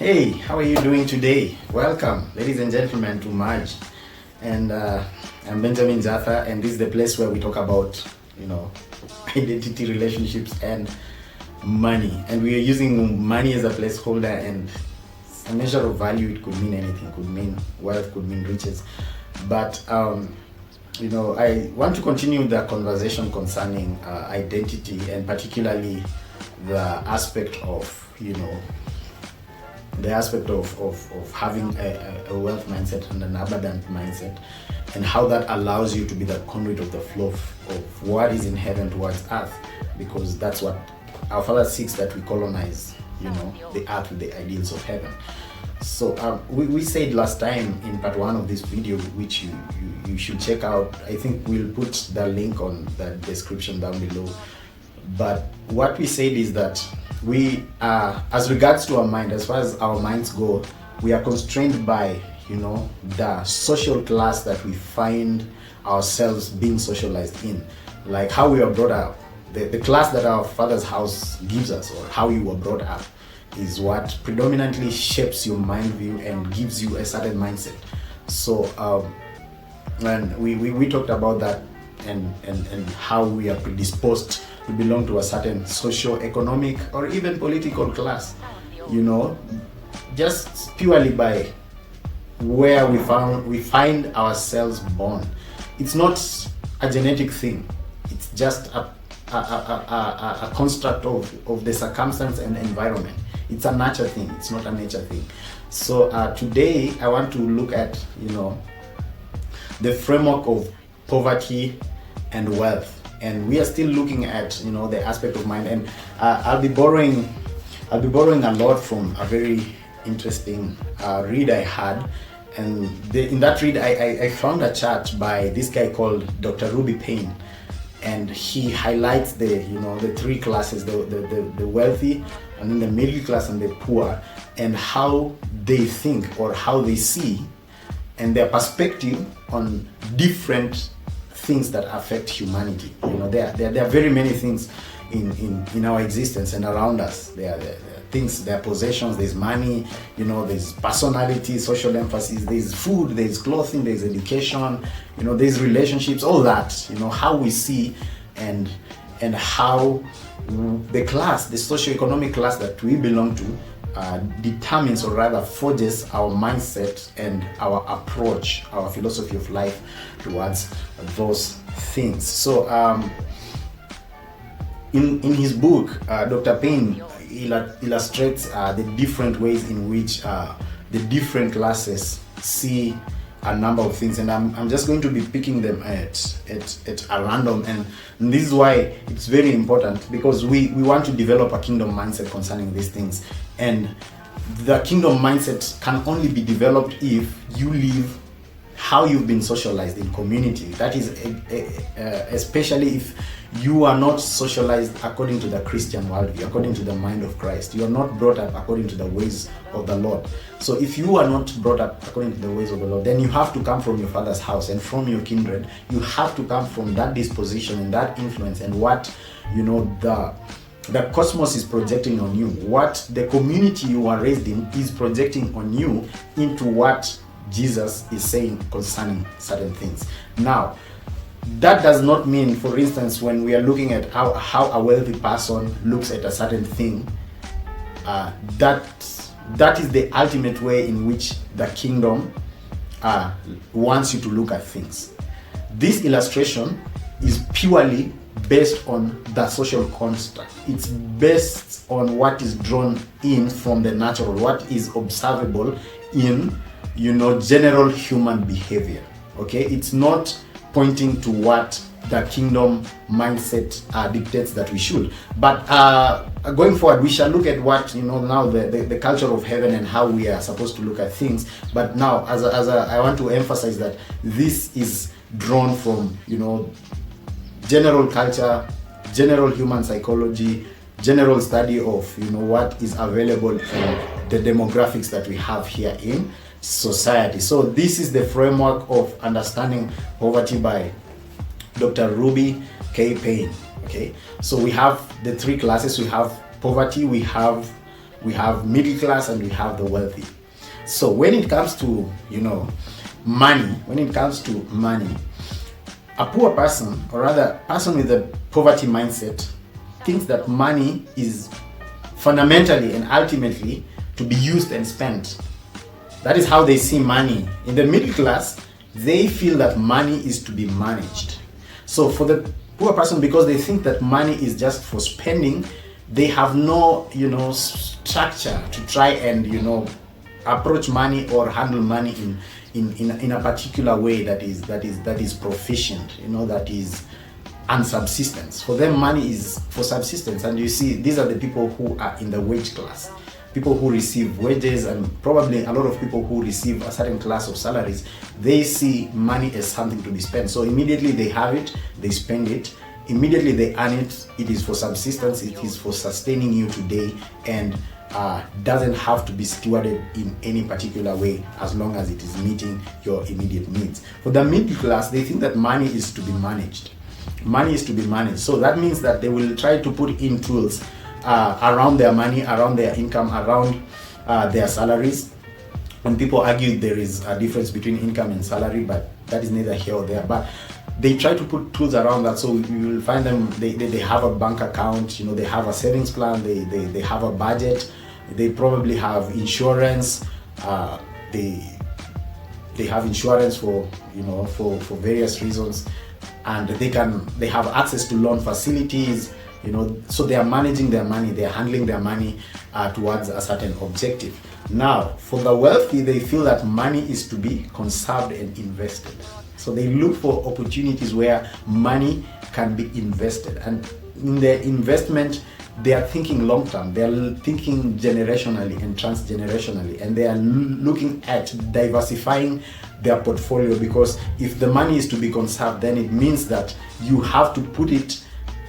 Hey, how are you doing today? Welcome, ladies and gentlemen, to Merge. And I'm Benjamin Zatha, and this is the place where we talk about, identity, relationships, and money. And we are using money as a placeholder, and a measure of value. It could mean anything. It could mean wealth, could mean riches. But I want to continue the conversation concerning identity, and particularly the aspect of having a wealth mindset and an abundant mindset, and how that allows you to be the conduit of the flow of what is in heaven towards earth, because that's what our Father seeks, that we colonize the earth with the ideals of heaven. So we said last time in part 1 of this video, which you should check out. I think we'll put the link on the description down below. But what we said is that we are, as regards to our mind, as far as our minds go, we are constrained by the social class that we find ourselves being socialized in, like how we are brought up. The class that our father's house gives us, or how you were brought up, is what predominantly shapes your mind view and gives you a certain mindset. So when we talked about that, and how we are predisposed to belong to a certain socio-economic or even political class, just purely by where we find ourselves born. It's not a genetic thing. It's just a construct of the circumstance and environment. It's a nature thing. It's not a nature thing. So today I want to look at the framework of poverty and wealth, and we are still looking at the aspect of mind. And I'll be borrowing a lot from a very interesting read I had. And in that read, I found a chart by this guy called Dr. Ruby Payne, and he highlights the three classes: the wealthy, and then the middle class, and the poor, and how they think, or how they see, and their perspective on different things that affect humanity. There are very many things in our existence and around us. There are things, there are possessions, there's money, there's personality, social emphasis, there's food, there's clothing, there's education, there's relationships, all that, how we see and how the class, the socio-economic class that we belong to, determines, or rather forges, our mindset and our approach, our philosophy of life towards those things. So in his book, Dr. Payne illustrates the different ways in which the different classes see a number of things, and I'm just going to be picking them at a random. And this is why it's very important, because we want to develop a kingdom mindset concerning these things. And the kingdom mindset can only be developed if you live how you've been socialized in community. That is especially if you are not socialized according to the Christian worldview, according to the mind of Christ. You are not brought up according to the ways of the Lord. So if you are not brought up according to the ways of the Lord, then you have to come from your father's house and from your kindred. You have to come from that disposition and that influence, and what the cosmos is projecting on you, what the community you are raised in is projecting on you, into what Jesus is saying concerning certain things. Now, that does not mean, for instance, when we are looking at how a wealthy person looks at a certain thing, that is the ultimate way in which the kingdom wants you to look at things. This illustration is purely based on the social construct. It's based on what is drawn in from the natural, what is observable in general human behavior. Okay, it's not pointing to what the kingdom mindset dictates that we should. But going forward, we shall look at what now the culture of heaven and how we are supposed to look at things. But now, as I want to emphasize that this is drawn from general culture, general human psychology, general study of what is available in the demographics that we have here in society. So this is the framework of understanding poverty by Dr. Ruby K. Payne. Okay, so we have the three classes. We have poverty, we have we have middle class, and we have the wealthy. So when it comes to, money, a poor person, or rather person with a poverty mindset, thinks that money is fundamentally and ultimately to be used and spent. That is how they see money. In the middle class, they feel that money is to be managed. So for the poor person, because they think that money is just for spending, they have no, structure to try and, approach money or handle money in a particular way that is proficient, that is unsubsistence. For them, money is for subsistence. And you see, these are the people who are in the wage class, people who receive wages, and probably a lot of people who receive a certain class of salaries. They see money as something to be spent. So immediately they have it, they spend it. Immediately they earn it, it is for subsistence, it is for sustaining you today, and doesn't have to be stewarded in any particular way as long as it is meeting your immediate needs. For the middle class, they think that money is to be managed. Money is to be managed. So that means that they will try to put in tools around their money, around their income, around their salaries. And people argue there is a difference between income and salary, but that is neither here or there. But they try to put tools around that. So you will find them, they have a bank account, they have a savings plan, they have a budget, they probably have insurance, they have insurance for various reasons, and they have access to loan facilities, so they are managing their money, they are handling their money towards a certain objective. Now, for the wealthy, they feel that money is to be conserved and invested. So they look for opportunities where money can be invested. And in their investment, they are thinking long term. They are thinking generationally and transgenerationally. And they are looking at diversifying their portfolio, because if the money is to be conserved, then it means that you have to put it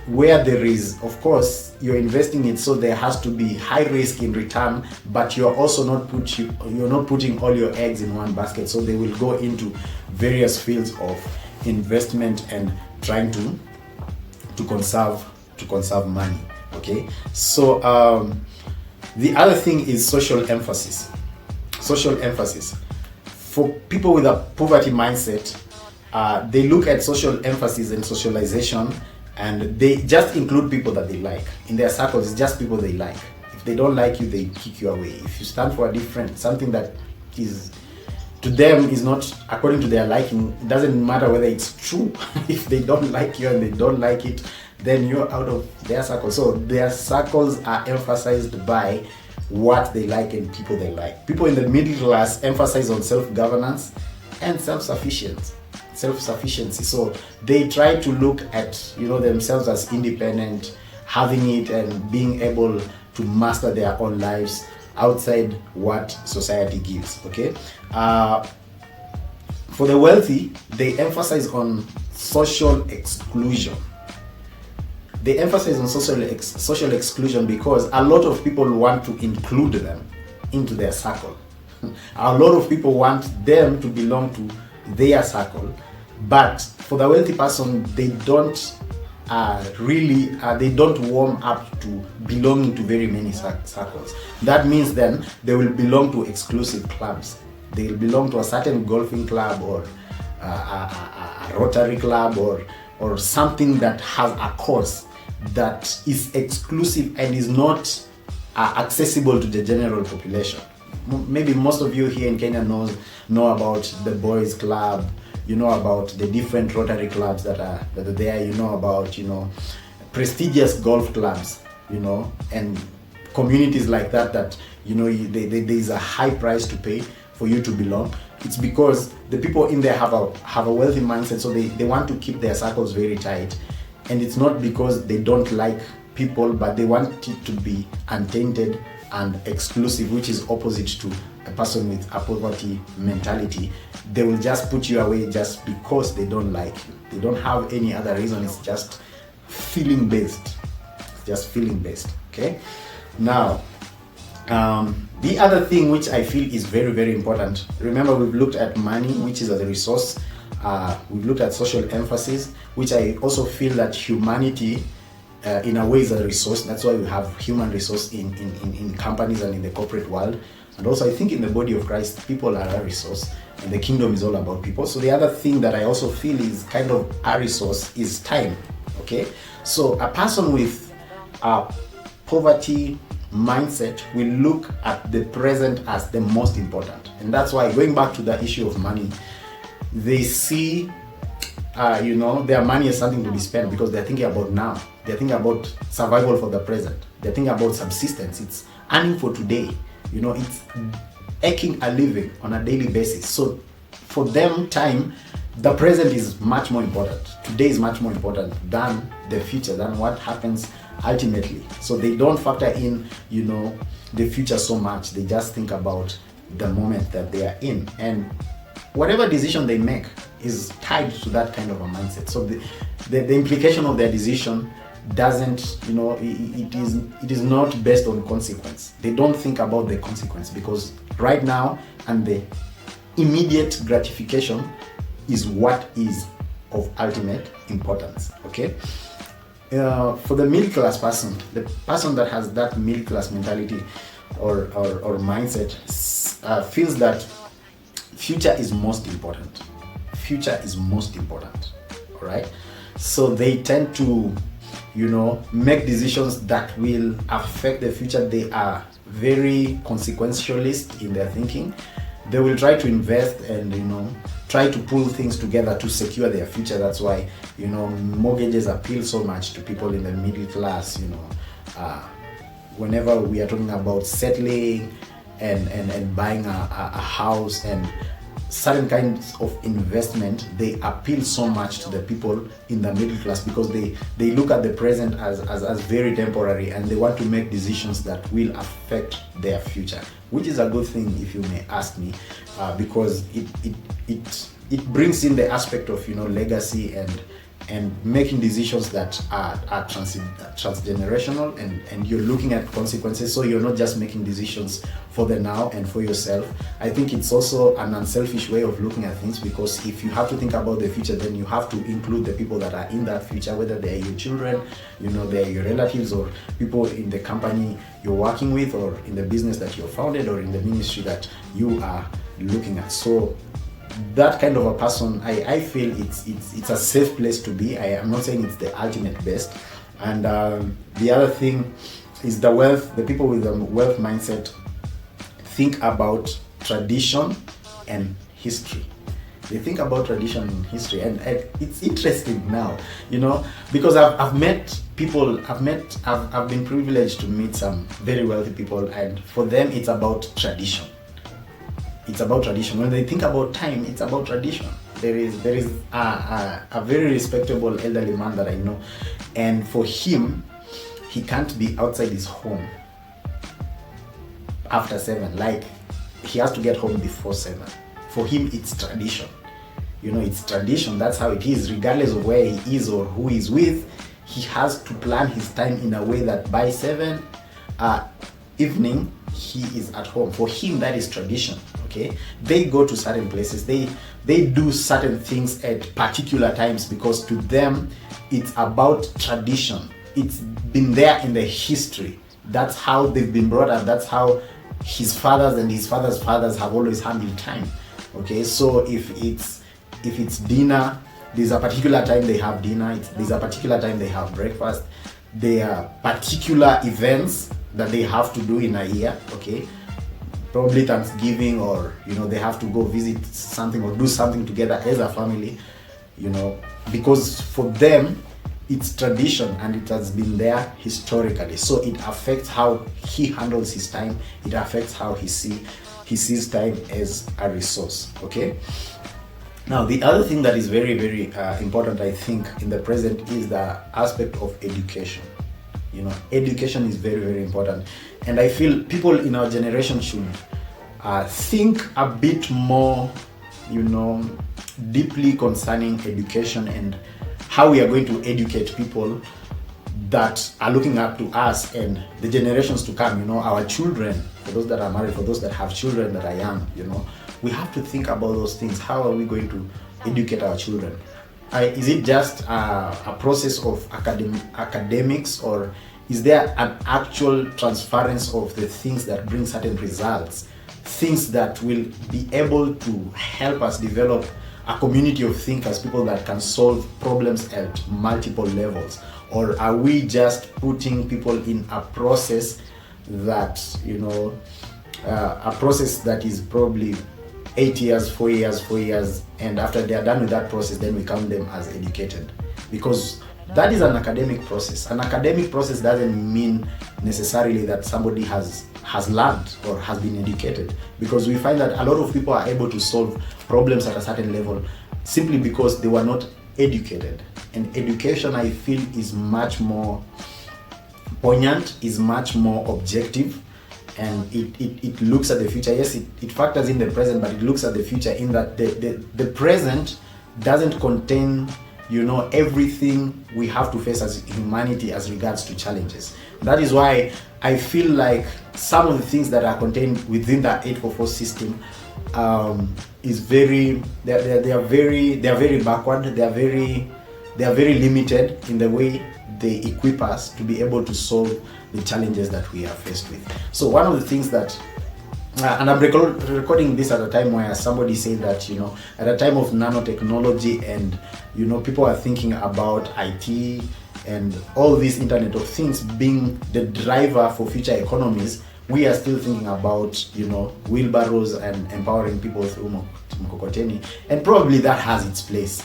where there is, of course, you're investing it, so there has to be high risk in return, but you're also not putting all your eggs in one basket. So they will go into various fields of investment and trying to conserve money. Okay, so the other thing is social emphasis. For people with a poverty mindset, they look at social emphasis and socialization, and they just include people that they like in their circles. It's just people they like. If they don't like you, they kick you away. If you stand for something that is to them is not according to their liking, it doesn't matter whether it's true. If they don't like you and they don't like it, then you're out of their circle. So their circles are emphasized by what they like and people they like. People in the middle class emphasize on self-governance and self-sufficiency. So they try to look at themselves as independent, having it and being able to master their own lives outside what society gives. Okay, for the wealthy, they emphasize on social exclusion. They emphasize on social exclusion because a lot of people want to include them into their circle. A lot of people want them to belong to their circle, but for the wealthy person, they don't they don't warm up to belonging to very many circles. That means then they will belong to exclusive clubs. They will belong to a certain golfing club or a Rotary club or something that has a cause that is exclusive and is not accessible to the general population. Maybe most of you here in Kenya know about the boys club, about the different Rotary clubs that are there, about prestigious golf clubs, and communities like that there is a high price to pay for you to belong. It's because the people in there have a wealthy mindset, so they want to keep their circles very tight. And it's not because they don't like people, but they want it to be untainted and exclusive, which is opposite to a person with a poverty mentality. They will just put you away just because they don't like you. They don't have any other reason. It's just feeling based. Okay. Now, the other thing which I feel is very, very important. Remember, we've looked at money, which is as a resource. We've looked at social emphasis, which I also feel that humanity in a way is a resource. That's why we have human resource in companies and in the corporate world. And also I think in the body of Christ, people are a resource, and the kingdom is all about people. So the other thing that I also feel is kind of a resource is time. Okay, so a person with a poverty mindset will look at the present as the most important, and that's why, going back to the issue of money, they see their money is something to be spent because they're thinking about now. They're thinking about survival for the present. They're thinking about subsistence. It's earning for today. It's making a living on a daily basis. So for them, time, the present is much more important. Today is much more important than the future, than what happens ultimately. So they don't factor in, the future so much. They just think about the moment that they are in. And whatever decision they make is tied to that kind of a mindset. So the implication of their decision doesn't, it is not based on consequence. They don't think about the consequence, because right now and the immediate gratification is what is of ultimate importance. Okay, for the middle class person, the person that has that middle class mentality or mindset feels that future is most important. Future is most important. All right, so they tend to make decisions that will affect the future. They are very consequentialist in their thinking. They will try to invest and try to pull things together to secure their future. That's why mortgages appeal so much to people in the middle class. Whenever we are talking about settling and buying a house and certain kinds of investment, they appeal so much to the people in the middle class, because they look at the present as very temporary, and they want to make decisions that will affect their future, which is a good thing, if you may ask me, because it brings in the aspect of legacy and making decisions that are transgenerational, and you're looking at consequences. So you're not just making decisions for the now and for yourself. I think it's also an unselfish way of looking at things, because if you have to think about the future, then you have to include the people that are in that future, whether they are your children, they are your relatives, or people in the company you're working with, or in the business that you're founded, or in the ministry that you are looking at. So that kind of a person, I feel it's a safe place to be. I am not saying it's the ultimate best. And the other thing is the people with the wealth mindset think about tradition and history. They think about tradition and history, and it's interesting now, because I've met people, I've been privileged to meet some very wealthy people, and for them it's about tradition. It's about tradition. When they think about time, it's about tradition. There is a very respectable elderly man that I know, and for him, he can't be outside his home after 7. Like, he has to get home before 7. For him, it's tradition. It's tradition. That's how it is. Regardless of where he is or who he's with, he has to plan his time in a way that by 7 evening, he is at home. For him, that is tradition. Okay, they go to certain places, they do certain things at particular times, because to them it's about tradition. It's been there in the history. That's how they've been brought up. That's how his fathers and his fathers' fathers have always handled time. Okay, so if it's dinner, there's a particular time they have dinner. There's a particular time they have breakfast. There are particular events that they have to do in a year. Okay, probably Thanksgiving, or they have to go visit something or do something together as a family, because for them it's tradition and it has been there historically. So it affects how he handles his time. It affects how he sees time as a resource. Okay, now the other thing that is very, very important, I think, in the present is the aspect of education. Education is very, very important, and I feel people in our generation should think a bit more, deeply concerning education and how we are going to educate people that are looking up to us and the generations to come. Our children, for those that are married, for those that have children that are young, we have to think about those things. How are we going to educate our children? is it just a process of academics, or is there an actual transference of the things that bring certain results, things that will be able to help us develop a community of thinkers, people that can solve problems at multiple levels? Or are we just putting people in a process that, a process that is probably 8 years, 4 years, 4 years, and after they are done with that process, then we count them as educated? Because that is an academic process. An academic process doesn't mean necessarily that somebody has learned or has been educated, because we find that a lot of people are able to solve problems at a certain level simply because they were not educated. And education, I feel, is much more poignant, is much more objective, and it looks at the future. Yes, it factors in the present, but it looks at the future in that the present doesn't contain everything we have to face as humanity as regards to challenges. That is why I feel like some of the things that are contained within the 844 system is very, they are very backward. They are very limited in the way they equip us to be able to solve the challenges that we are faced with. So one of the things that and I'm recording this at a time where somebody said that, at a time of nanotechnology and, people are thinking about IT and all this Internet of Things being the driver for future economies, we are still thinking about, wheelbarrows and empowering people through mkokoteni. And probably that has its place.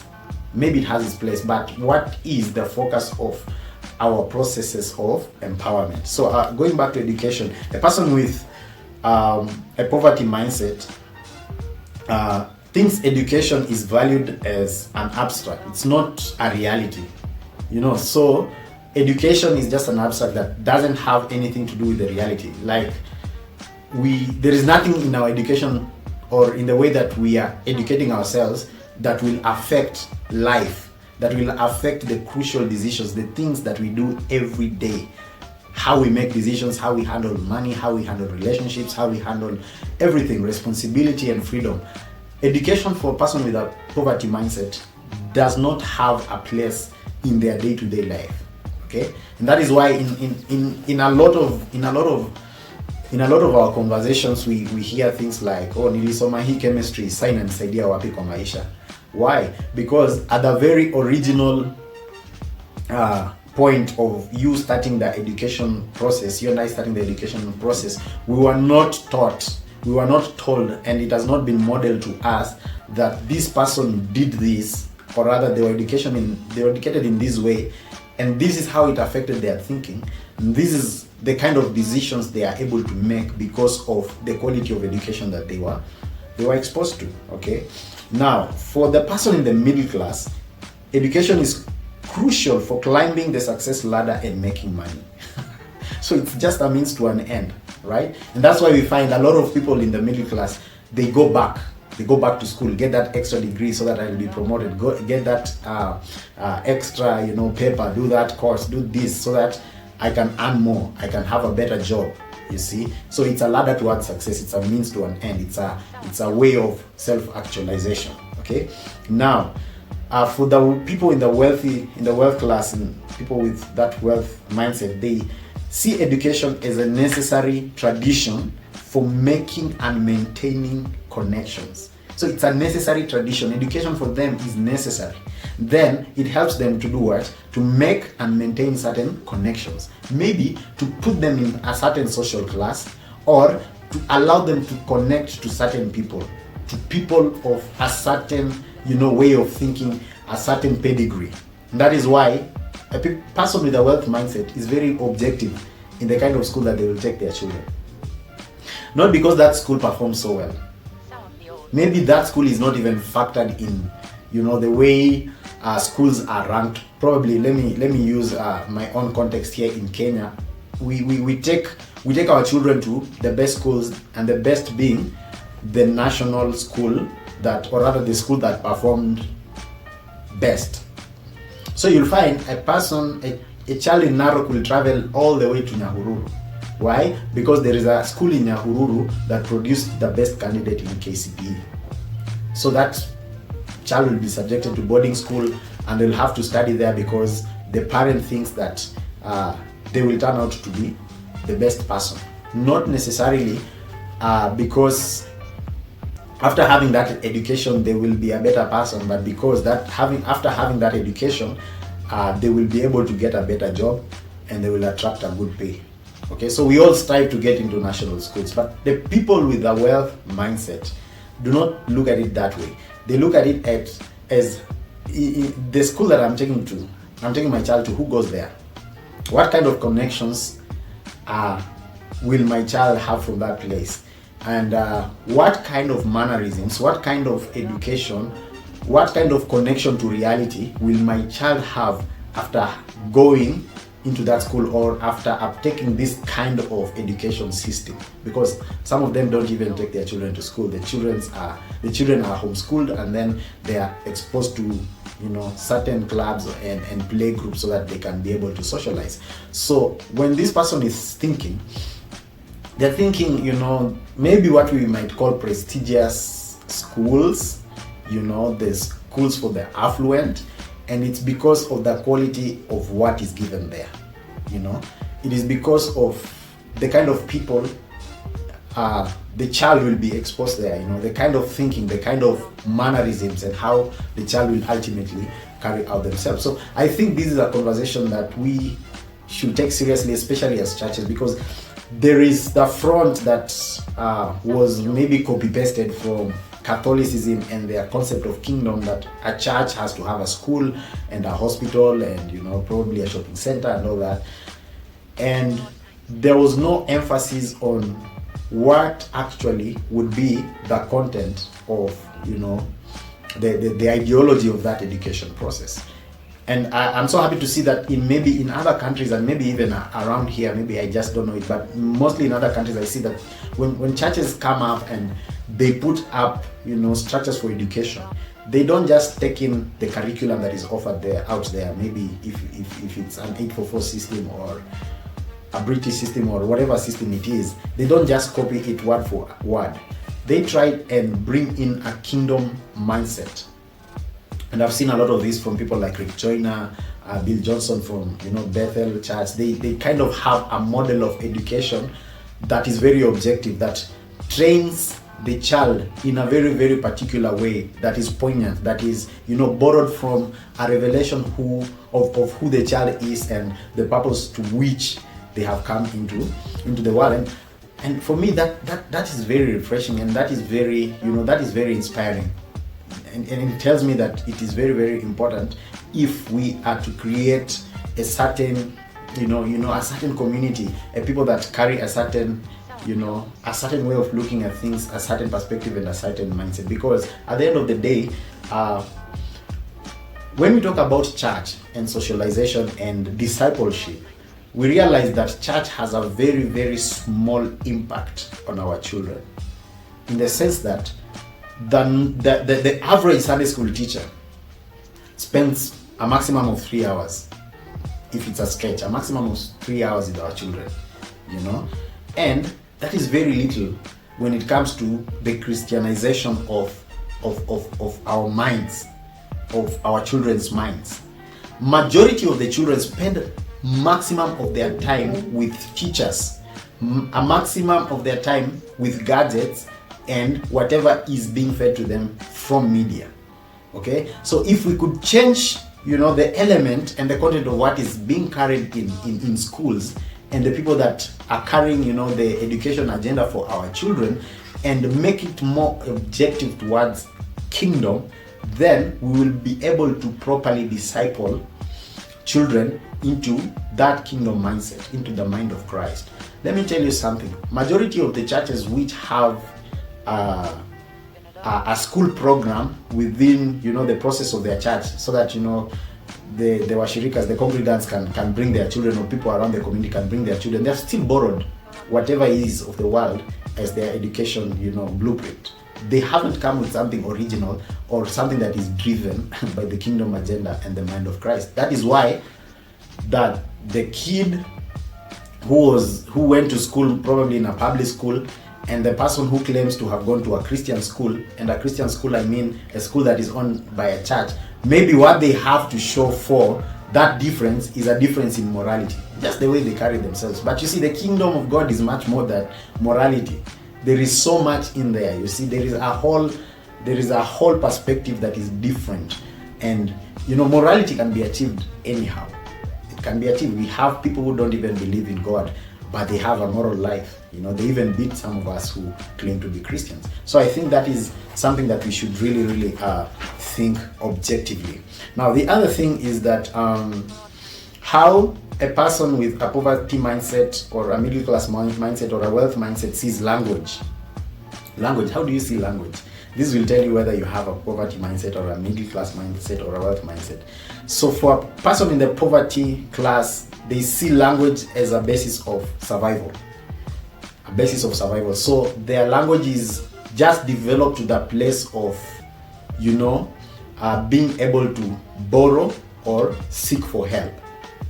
Maybe it has its place, but what is the focus of our processes of empowerment? So going back to education, a person with a poverty mindset thinks education is valued as an abstract. It's not a reality, so education is just an abstract that doesn't have anything to do with the reality. Like there is nothing in our education or in the way that we are educating ourselves that will affect life, that will affect the crucial decisions, the things that we do every day. How we make decisions, how we handle money, how we handle relationships, how we handle everything, responsibility and freedom. Education for a person with a poverty mindset does not have a place in their day-to-day life. Okay, and that is why in a lot of our conversations we hear things like, nilisoma hii chemistry, sasa inanisaidia wapi kwa maisha. Why? Because at the very original point of you starting the education process, you and I starting the education process, we were not told, and it has not been modeled to us that this person did this, or rather they were educated in this way, and this is how it affected their thinking. And this is the kind of decisions they are able to make because of the quality of education that they were exposed to. Okay, now for the person in the middle class, education is crucial for climbing the success ladder and making money. So it's just a means to an end, right? And that's why we find a lot of people in the middle class, they go back to school, get that extra degree so that I'll be promoted, get that extra paper, do that course, do this so that I can earn more, I can have a better job. You see, so it's a ladder towards success, it's a means to an end, it's a way of self-actualization. Okay, now for the people in the wealth class and people with that wealth mindset, they see education as a necessary tradition for making and maintaining connections. So it's a necessary tradition. Education for them is necessary. Then it helps them to do what? To make and maintain certain connections. Maybe to put them in a certain social class, or to allow them to connect to certain people, to people of a certain way of thinking, a certain pedigree. And that is why a person with a wealth mindset is very objective in the kind of school that they will take their children. Not because that school performs so well. Maybe that school is not even factored in, the way schools are ranked. Probably, let me use my own context here in Kenya. We take our children to the best schools, and the best being the national school that, or rather the school that performed best. So you'll find a child in Narok will travel all the way to Nyahururu. Why? Because there is a school in Nyahururu that produced the best candidate in KCPE. So that child will be subjected to boarding school, and they'll have to study there because the parent thinks that they will turn out to be the best person. Not necessarily because after having that education they will be a better person, but because after having that education they will be able to get a better job and they will attract a good pay. Okay, so we all strive to get into national schools, but the people with a wealth mindset do not look at it that way. They look at it as the school that I'm taking my child to, who goes there? What kind of connections will my child have from that place? And what kind of mannerisms, what kind of education, what kind of connection to reality will my child have after going into that school or after uptaking this kind of education system? Because some of them don't even take their children to school. The children are homeschooled, and then they are exposed to certain clubs and play groups so that they can be able to socialize. So when this person is thinking, they're thinking, maybe what we might call prestigious schools, the schools for the affluent, and it's because of the quality of what is given there. It is because of the kind of people the child will be exposed there, the kind of thinking, the kind of mannerisms, and how the child will ultimately carry out themselves. So I think this is a conversation that we should take seriously, especially as churches, because there is the front that was maybe copy-pasted from Catholicism and their concept of kingdom, that a church has to have a school and a hospital and probably a shopping center and all that. And there was no emphasis on what actually would be the content of the ideology of that education process. And I'm so happy to see that in other countries, and maybe even around here, maybe I just don't know it, but mostly in other countries I see that when churches come up and they put up structures for education, they don't just take in the curriculum that is offered out there. Maybe if it's an 844 system or a British system or whatever system it is, they don't just copy it word for word. They try and bring in a kingdom mindset. And I've seen a lot of this from people like Rick Joyner, Bill Johnson from Bethel Church. They kind of have a model of education that is very objective, that trains the child in a very, very particular way, that is poignant, that is borrowed from a revelation of who the child is and the purpose to which they have come into the world. And for me that is very refreshing, and that is very inspiring. And it tells me that it is very, very important if we are to create a certain a certain community, a people that carry a certain way of looking at things, a certain perspective and a certain mindset. Because at the end of the day, when we talk about church and socialization and discipleship, we realize that church has a very, very small impact on our children, in the sense that the average Sunday school teacher spends a maximum of 3 hours. If it's a sketch, a maximum of 3 hours with our children, and that is very little when it comes to the Christianization of our minds, of our children's minds. Majority of the children spend maximum of their time with teachers, a maximum of their time with gadgets and whatever is being fed to them from media. Okay, so if we could change the element and the content of what is being carried in schools, and the people that are carrying the education agenda for our children, and make it more objective towards kingdom, then we will be able to properly disciple children into that kingdom mindset, into the mind of Christ. Let me tell you something. Majority of the churches which have a school program within the process of their church, so that the washirikas, the congregants can bring their children, or people around the community can bring their children, they're still borrowed whatever is of the world as their education blueprint. They haven't come with something original or something that is driven by the kingdom agenda and the mind of Christ. That is why that the kid who went to school, probably in a public school, and the person who claims to have gone to a Christian school, and a Christian school I mean a school that is owned by a church, maybe what they have to show for that difference is a difference in morality, just the way they carry themselves. But you see, the kingdom of God is much more than morality. There is so much in there. You see, there is a whole perspective that is different. And you know, morality can be achieved anyhow. It can be achieved. We have people who don't even believe in God, but they have a moral life. You know, they even beat some of us who claim to be Christians. So I think that is something that we should really think objectively. Now, the other thing is that how a person with a poverty mindset or a middle class mindset or a wealth mindset sees language. Language, how do you see language? This will tell you whether you have a poverty mindset or a middle class mindset or a wealth mindset. So for a person in the poverty class, they see language as a basis of survival. A basis of survival. So their language is just developed to the place of, you know, being able to borrow or seek for help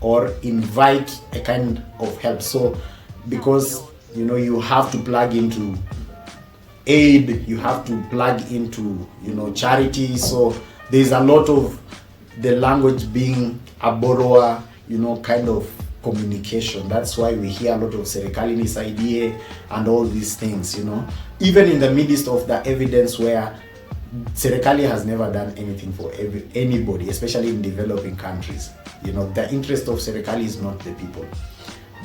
or invite a kind of help. So because, you know, you have to plug into aid, you have to plug into, you know, charity. So there's a lot of the language being a borrower, you know, kind of communication. That's why we hear a lot of serikali nisaidie and all these things, you know. Even in the midst of the evidence where serikali has never done anything for anybody, especially in developing countries. You know, the interest of serikali is not the people.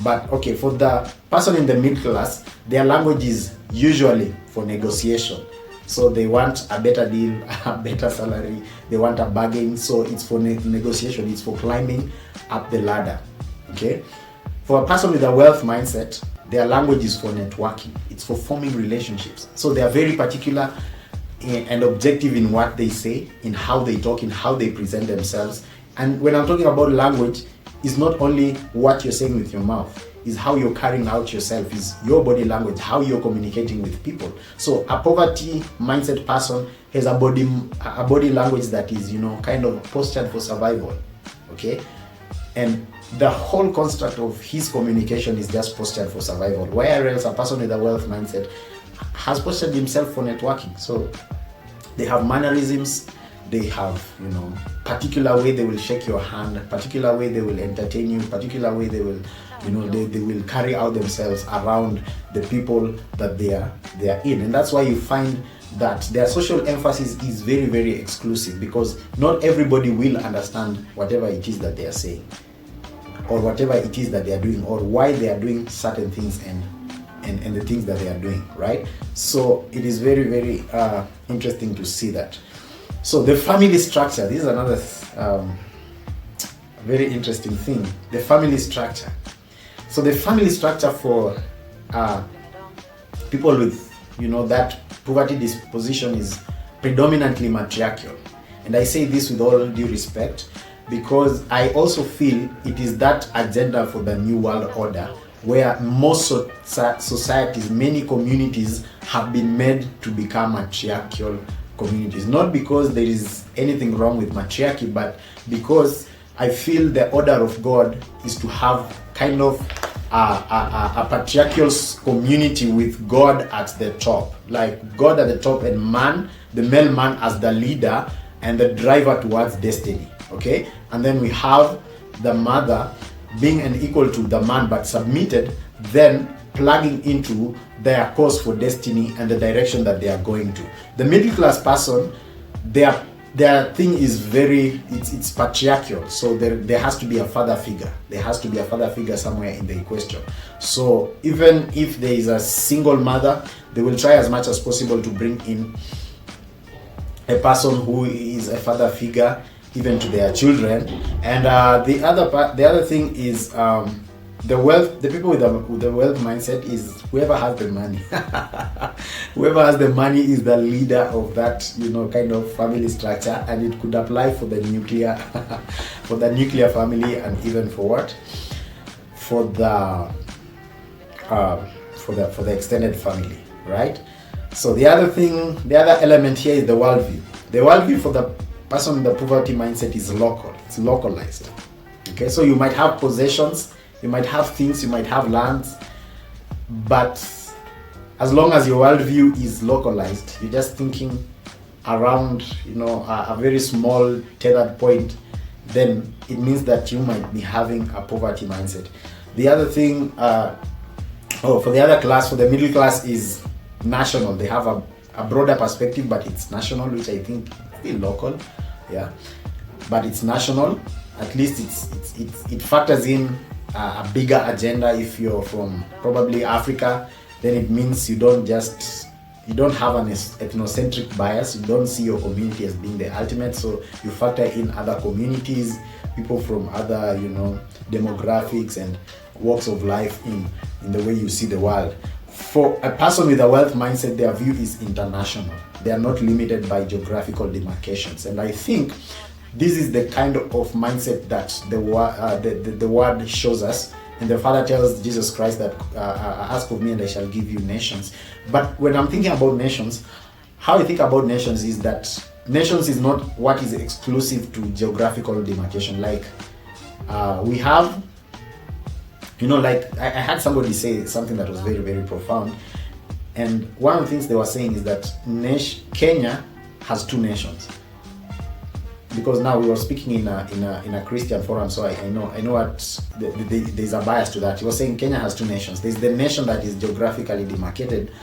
But okay, for the person in the middle class, their language is usually for negotiation. So they want a better deal, a better salary, they want a bargain. So it's for negotiation, it's for climbing up the ladder. Okay? For a person with a wealth mindset, their language is for networking. It's for forming relationships. So they are very particular and objective in what they say, in how they talk, in how they present themselves. And when I'm talking about language, it's not only what you're saying with your mouth, it's how you're carrying out yourself, is your body language, how you're communicating with people. So a poverty mindset person has a body language that is, you know, kind of postured for survival. Okay? And the whole construct of his communication is just postured for survival. Whereas a person with a wealth mindset has postured himself for networking. So they have mannerisms, they have, you know, particular way they will shake your hand, particular way they will entertain you, particular way they will, you know, they will carry out themselves around the people that they are in. And that's why you find that their social emphasis is very exclusive, because not everybody will understand whatever it is that they are saying, or whatever it is that they are doing, or why they are doing certain things and the things that they are doing, right? So it is very interesting to see that. So the family structure, this is another very interesting thing, the family structure. So the family structure for people with, you know, that poverty disposition is predominantly matriarchal. And I say this with all due respect, because I also feel it is that agenda for the New World Order, where most societies, many communities have been made to become matriarchal communities. Not because there is anything wrong with matriarchy, but because I feel the order of God is to have kind of a patriarchal community with God at the top. Like God at the top and man, the male man as the leader and the driver towards destiny. Okay? And then we have the mother being an equal to the man but submitted, then plugging into their course for destiny and the direction that they are going to. The middle class person, their thing is it's patriarchal. So there has to be a father figure. There has to be a father figure somewhere in the equation. So even if there is a single mother, they will try as much as possible to bring in a person who is a father figure even to their children. And the other thing is the people with the wealth mindset is whoever has the money. Whoever has the money is the leader of that, you know, kind of family structure, and it could apply for the nuclear for the nuclear family, and even for what, for the extended family, right? So the other element here is the worldview. The worldview for the person in the poverty mindset is local. It's localized. Okay, so you might have possessions, you might have things, you might have lands, but as long as your worldview is localized, you're just thinking around, a very small tethered point, then it means that you might be having a poverty mindset. The other thing, for the other class, for the middle class, is national. They have a broader perspective, but it's national, which I think is local, yeah. But it's national. At least it factors in a bigger agenda. If you're from probably Africa, then it means you don't have an ethnocentric bias. You don't see your community as being the ultimate, so you factor in other communities, people from other demographics and walks of life in the way you see the world. For a person with a wealth mindset, their view is international. They are not limited by geographical demarcations, and I think this is the kind of mindset that the word shows us. And the Father tells Jesus Christ that ask of me and I shall give you nations. But when I'm thinking about nations, how I think about nations is that nations is not what is exclusive to geographical demarcation. Like we have, like I had somebody say something that was very, very profound. And one of the things they were saying is that Kenya has two nations. Because now we were speaking in a Christian forum, so I know what there's a bias to that. He was saying Kenya has two nations. There's the nation that is geographically demarcated,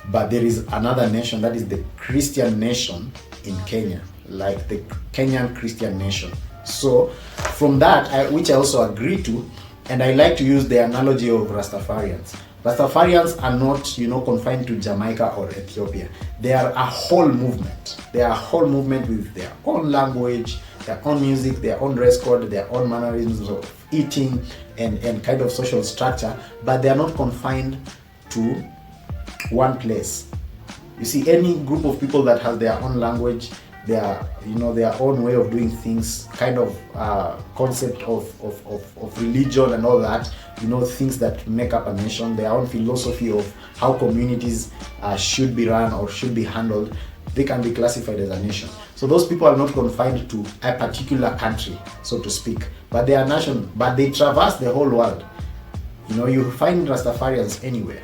but there is another nation that is the Christian nation in Kenya, like the Kenyan Christian nation. So from that, which I also agree to, and I like to use the analogy of Rastafarians. Rastafarians are not, confined to Jamaica or Ethiopia. They are a whole movement. They are a whole movement with their own language, their own music, their own dress code, their own mannerisms of eating and kind of social structure, but they are not confined to one place. You see, any group of people that has their own language, their own way of doing things, kind of concept of religion and all that, things that make up a nation, their own philosophy of how communities should be run or should be handled, they can be classified as a nation. So those people are not confined to a particular country, so to speak, but they are nation, but they traverse the whole world. You find Rastafarians anywhere.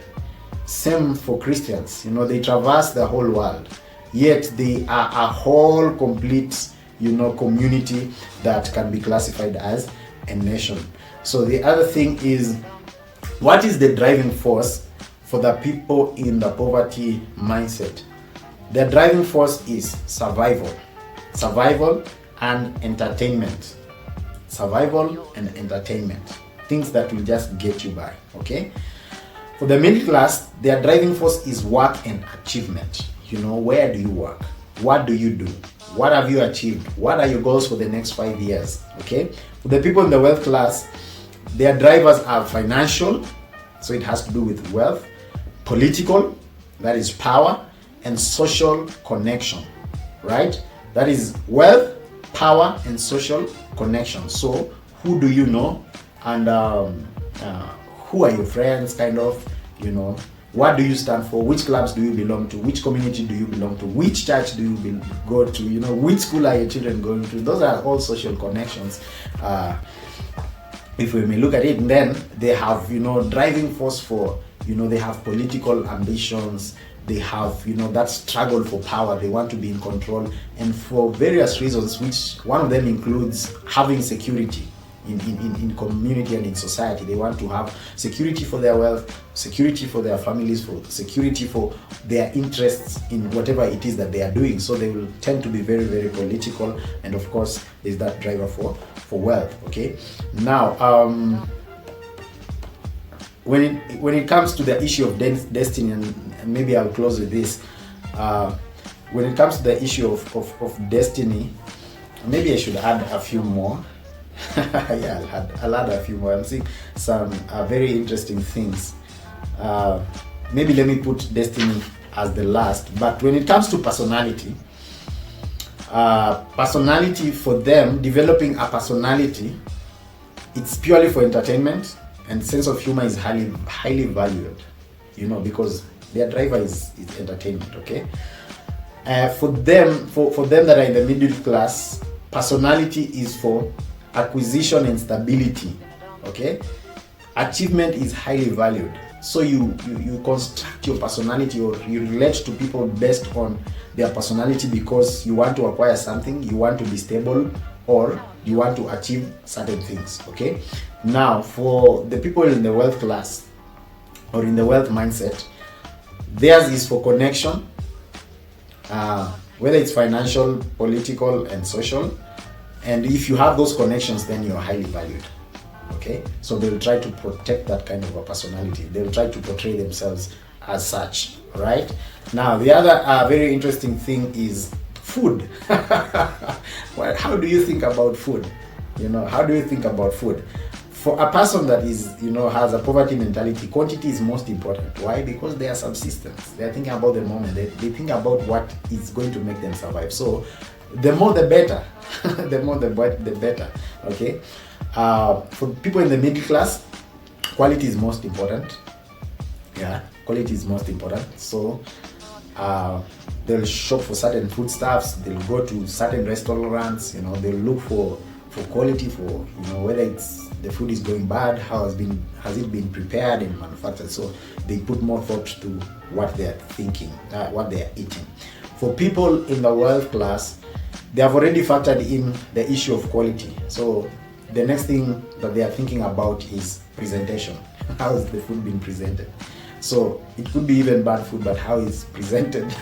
Same for Christians, they traverse the whole world. Yet they are a whole complete, community that can be classified as a nation. So the other thing is, what is the driving force for the people in the poverty mindset? The driving force is survival and entertainment. Survival and entertainment. Things that will just get you by, okay? For the middle class, their driving force is work and achievement. Where do you work? What do you do? What have you achieved? What are your goals for the next 5 years? Okay? For the people in the wealth class, their drivers are financial, so it has to do with wealth, political, that is power, and social connection, right? That is wealth, power, and social connection. So who do you know? And who are your friends, kind of, what do you stand for? Which clubs do you belong to? Which community do you belong to? Which church do you go to? Which school are your children going to? Those are all social connections. If we may look at it, and then they have, driving force for, they have political ambitions. They have, that struggle for power. They want to be in control, and for various reasons, which one of them includes having security in community and in society. They want to have security for their wealth, security for their families, for security for their interests in whatever it is that they are doing. So they will tend to be very, very political, and of course there's that driver for wealth. Okay, now when it comes to the issue of destiny, and maybe I'll close with this, when it comes to the issue of destiny, maybe I should add a few more. Yeah, I'll add a few more. I'm seeing some very interesting things. Maybe let me put destiny as the last. But when it comes to personality for them, developing a personality, it's purely for entertainment, and sense of humor is highly valued, because their driver is entertainment. Okay, for them that are in the middle class, personality is for acquisition and stability. Okay, achievement is highly valued. So you construct your personality, or you relate to people based on their personality, because you want to acquire something, you want to be stable, or you want to achieve certain things. Okay, now for the people in the wealth class or in the wealth mindset, theirs is for connection, whether it's financial, political, and social. And if you have those connections, then you're highly valued. Okay, so they'll try to protect that kind of a personality. They'll try to portray themselves as such. Right now, the other very interesting thing is food. Well, how do you think about food? How do you think about food? For a person that is, has a poverty mentality, quantity is most important. Why? Because they are subsistence. They are thinking about the moment. They think about what is going to make them survive. So the more the better. The more the better. Okay. For people in the middle class, quality is most important. Yeah, quality is most important. So they'll shop for certain foodstuffs. They'll go to certain restaurants. They'll look for quality, for whether it's the food is going bad, has it been prepared and manufactured. So they put more thought to what they are thinking, what they are eating. For people in the wealth class, they have already factored in the issue of quality. So the next thing that they are thinking about is presentation. How is the food being presented? So it could be even bad food, but how it's presented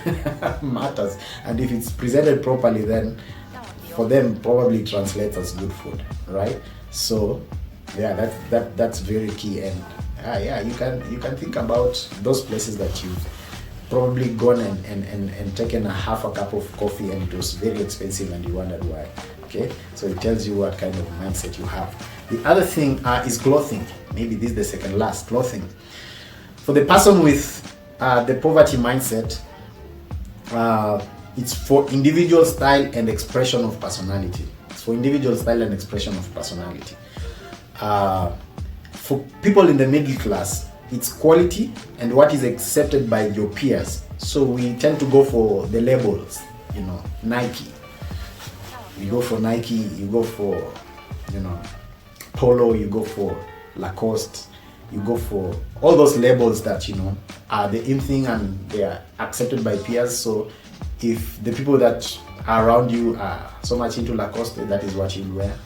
matters. And if it's presented properly, then for them probably translates as good food, right? So yeah, that's very key. And you can think about those places that you've probably gone and taken a half a cup of coffee and it was very expensive and you wondered why. Okay, so it tells you what kind of mindset you have. The other thing is clothing. Maybe this is the second last, clothing. For the person with the poverty mindset, it's for individual style and expression of personality. It's for individual style and expression of personality. For people in the middle class, it's quality and what is accepted by your peers. So we tend to go for the labels, Nike. You go for Nike, you go for, Polo, you go for Lacoste, you go for all those labels that, are the in thing and they are accepted by peers. So if the people that are around you are so much into Lacoste, that is what you wear.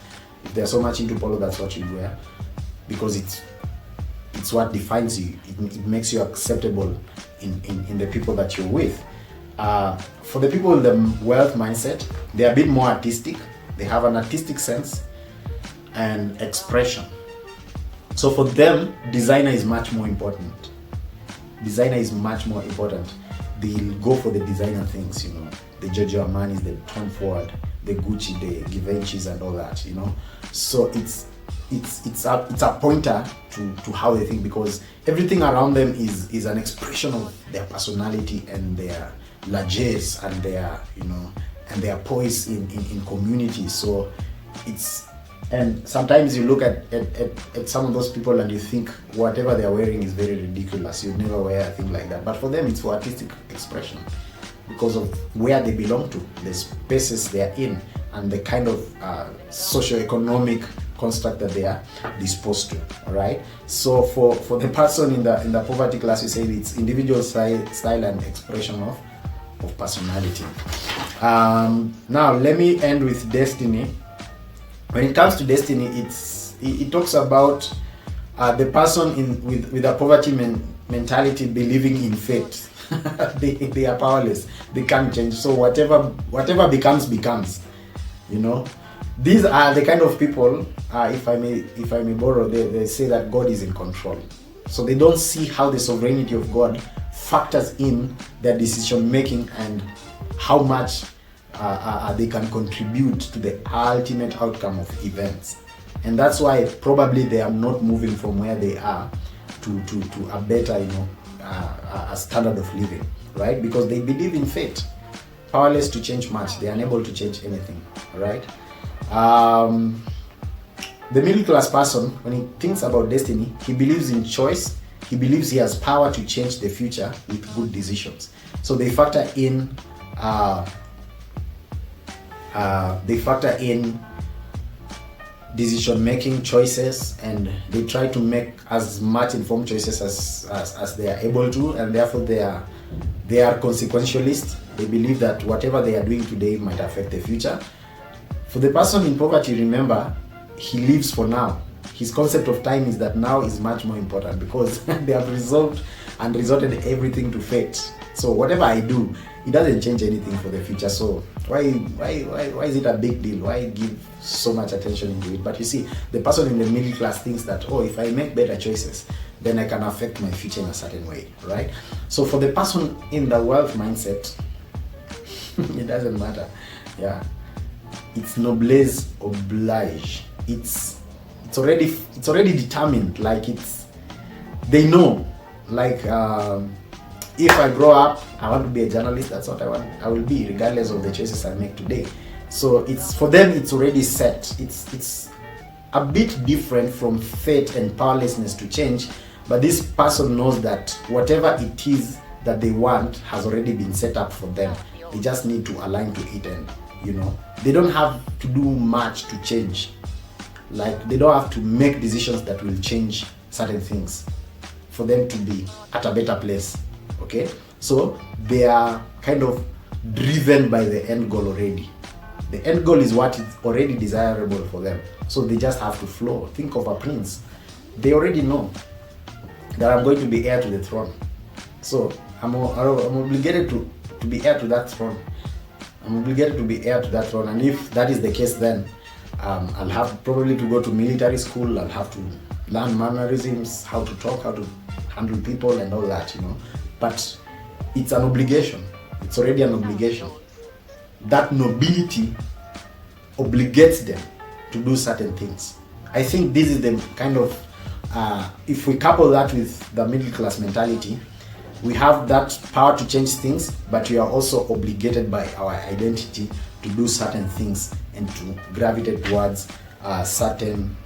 If they're so much into Polo, that's what you wear, because it's what defines you. It makes you acceptable in the people that you're with. For the people in the wealth mindset, they're a bit more artistic. They have an artistic sense and expression. So for them, designer is much more important. Designer is much more important. They'll go for the designer things, the Giorgio Armani's, the Tom Ford, the Gucci, the Givenchy's and all that, So it's a pointer to how they think, because everything around them is an expression of their personality and their largesse and their and their poise in community. So and sometimes you look at some of those people and you think whatever they're wearing is very ridiculous. You'd never wear a thing like that. But for them, it's for artistic expression because of where they belong to, the spaces they're in, and the kind of socio-economic construct that they are disposed to. All right. So for the person in the poverty class, we say it's individual style and expression of personality. Now let me end with destiny. When it comes to destiny, it talks about the person with a poverty mentality believing in fate. they are powerless. They can't change. So whatever becomes. These are the kind of people. If I may borrow, they say that God is in control. So they don't see how the sovereignty of God factors in their decision making and how much they can contribute to the ultimate outcome of events. And that's why probably they are not moving from where they are to a better a standard of living, right? Because they believe in fate, powerless to change much. They are unable to change anything, right? The middle class person, when he thinks about destiny, he believes in choice. He believes he has power to change the future with good decisions. So they factor in decision making choices, and they try to make as much informed choices as they are able to, and therefore they are consequentialist. They believe that whatever they are doing today might affect the future. For the person in poverty, remember, he lives for now. His concept of time is that now is much more important, because they have resolved and resorted everything to fate. So whatever I do, it doesn't change anything for the future. So why is it a big deal? Why give so much attention into it? But you see, the person in the middle class thinks that, oh, if I make better choices, then I can affect my future in a certain way, right? So for the person in the wealth mindset, it doesn't matter. Yeah, it's noblesse oblige. It's already determined. Like, they know. Like, if I grow up, I want to be a journalist. That's what I will be, regardless of the choices I make today. So it's, for them, it's already set. It's a bit different from fate and powerlessness to change, but this person knows that whatever it is that they want has already been set up for them. They just need to align to it, and they don't have to do much to change. Like, they don't have to make decisions that will change certain things for them to be at a better place. Okay, so they are kind of driven by the end goal already. The end goal is what is already desirable for them, so they just have to flow. Think of a prince. They already know that I'm going to be heir to the throne, so I'm obligated to be heir to that throne. I'm obligated to be heir to that throne, and if that is the case, then I'll have probably to go to military school. I'll have to learn mannerisms, how to talk, how to handle people, and all that, But it's an obligation. It's already an obligation. That nobility obligates them to do certain things. I think this is the kind of, if we couple that with the middle class mentality, we have that power to change things, but we are also obligated by our identity to do certain things and to gravitate towards certain,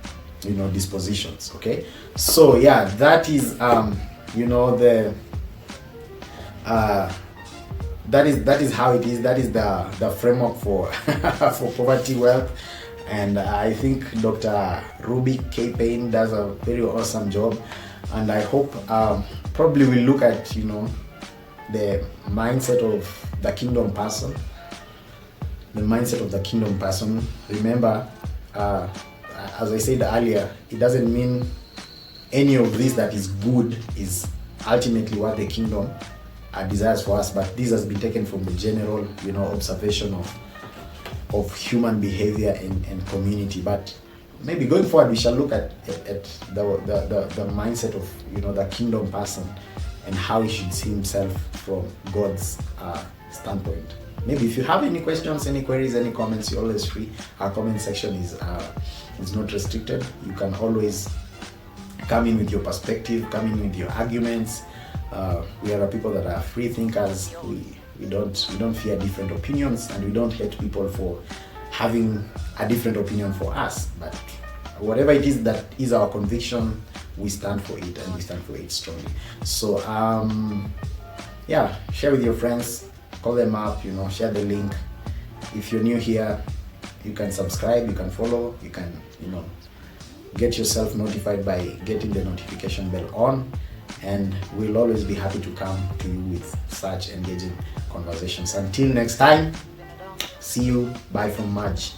dispositions. Okay, so yeah, that is that is how it is. That is the framework for for poverty wealth, and I think Dr. Ruby K. Payne does a very awesome job, and I hope probably we'll look at the mindset of the kingdom person. The mindset of the kingdom person. Remember, as I said earlier, it doesn't mean any of this that is good is ultimately what the kingdom desires for us, but this has been taken from the general observation of human behavior and community. But maybe going forward we shall look at the mindset of the kingdom person and how he should see himself from God's standpoint. Maybe if you have any questions, any queries, any comments, you're always free. Our comment section is not restricted. You can always come in with your perspective, come in with your arguments. We are a people that are free thinkers. We don't fear different opinions, and we don't hate people for having a different opinion for us. But whatever it is that is our conviction, we stand for it, and we stand for it strongly. So yeah, share with your friends, call them up, share the link. If you're new here, you can subscribe, you can follow, you can get yourself notified by getting the notification bell on, and we'll always be happy to come to you with such engaging conversations. Until next time, see you. Bye from Marge.